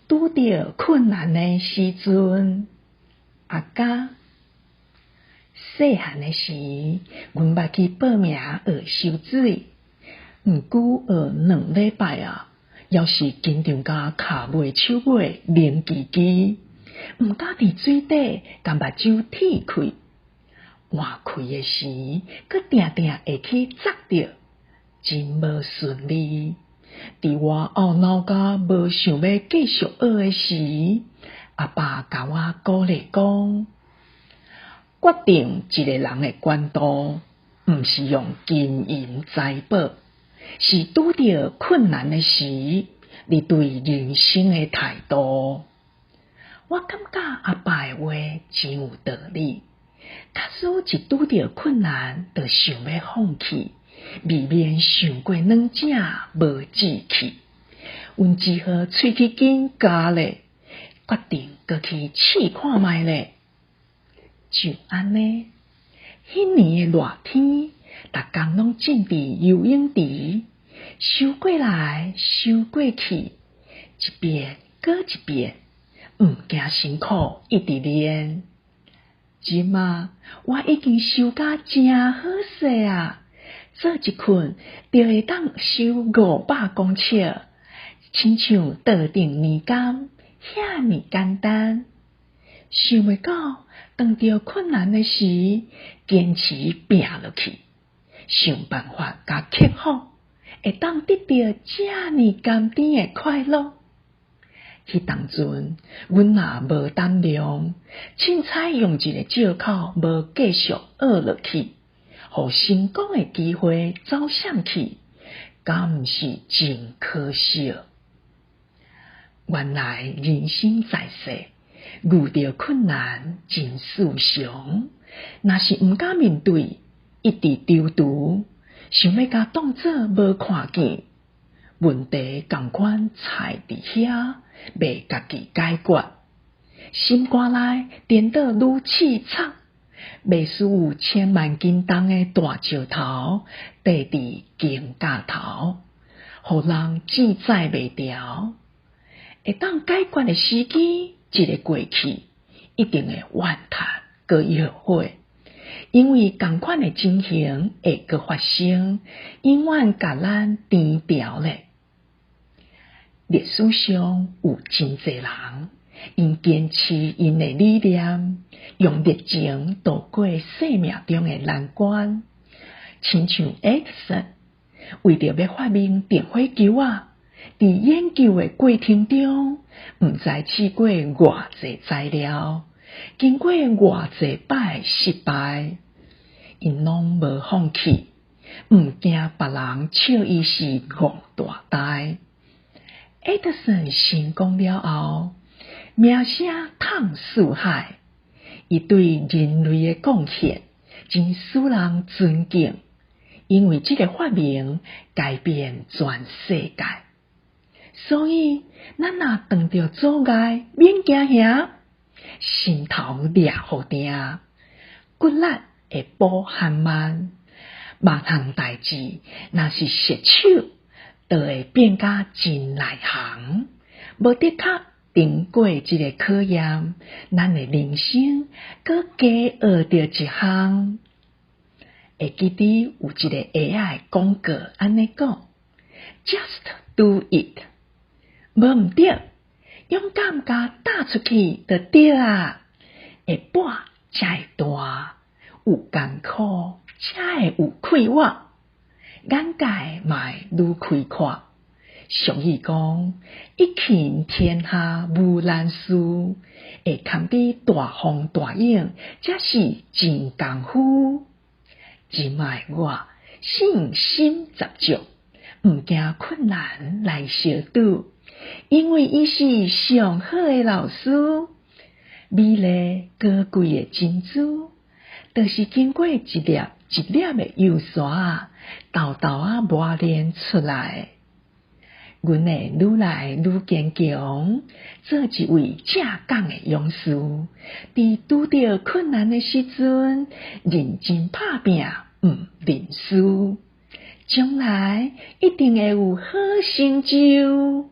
拄着困难的时阵，阿甲细汉的时，阮捌去报名学游水，毋久学2礼拜啊，要是紧张甲骹尾手尾冷吱吱，毋敢伫水底甲目睭铁开，换开的时，佫定定会去砸着，真无顺利。伫我懊恼甲无想要继续学的时，阿爸甲我鼓励讲，决定一个人的管道，毋是用金银财宝，是拄着困难的时，你对人生的态度。我感觉阿爸的话真有道理，假使一拄着困难，就想要放弃，未免伤过软正无志气。阮只好喙齿紧加咧，决定搁去试看觅咧。就安尼，迄年的热天，逐工拢浸伫游泳池，游过来游过去，一遍搁一遍，毋惊辛苦，一直练。即马我已经游甲真好势啊！做一困就会当游500公尺，亲像倒顶年柑，遐尼简单。想袂到，当着困难的时，坚持拼落去，想办法甲克服，会当得到遮尼甘甜的快乐。迄当阵，阮也无胆量，凊彩用一个借口无继续学落去，互成功的机会走闪去，敢毋是真可惜？原来人生在世，遇到困难真事常，若是毋敢面对，一直丢除，想要甲当作无看见，问题共款菜伫遐，未家己解决，心肝内颠倒愈刺插，袂输有千万斤重的大石头缀伫肩胛头，互人志在袂调。会当解决的时机一个过去，一定会怨叹搁后悔，因为同款的情形会搁发生，永远甲咱颠调咧。历史上有真侪人，因坚持因的理念，用热情度过生命中的难关。亲像爱迪生，为着要发明电火球啊，伫研究的过程中，毋知试过偌济材料，经过偌济摆失败，因拢无放弃，毋惊别人笑伊是戆大呆。爱迪生成功了后，名声淌四海，伊对人类的贡献真使人尊敬，因为这个发明改变全世界。所以，咱若碰到阻碍，免惊吓，心头掠好定，骨力会保含慢，万项代志若是失手，就会变甲真内行。无的确经过这个考验，咱的人生搁加学到一项。会记得有一个 AI 广告安尼讲 ：Just do it。无毋对，勇敢甲踏出去就对啊！会跋才会大，有艰苦才会有快活，眼界嘛会愈开阔。俗语讲，一拳天下无难事，会堪比大风大影，才是真功夫。即卖我信心十足，毋惊困难来相拄。因为伊是上好的老师，美丽高贵的珍珠，就是经过一粒一粒的油砂，豆豆磨练出来。阮会愈来愈坚强，做一位正港的勇士。伫拄着困难的时阵，认真拍拼，毋认输，将来一定会有好成就。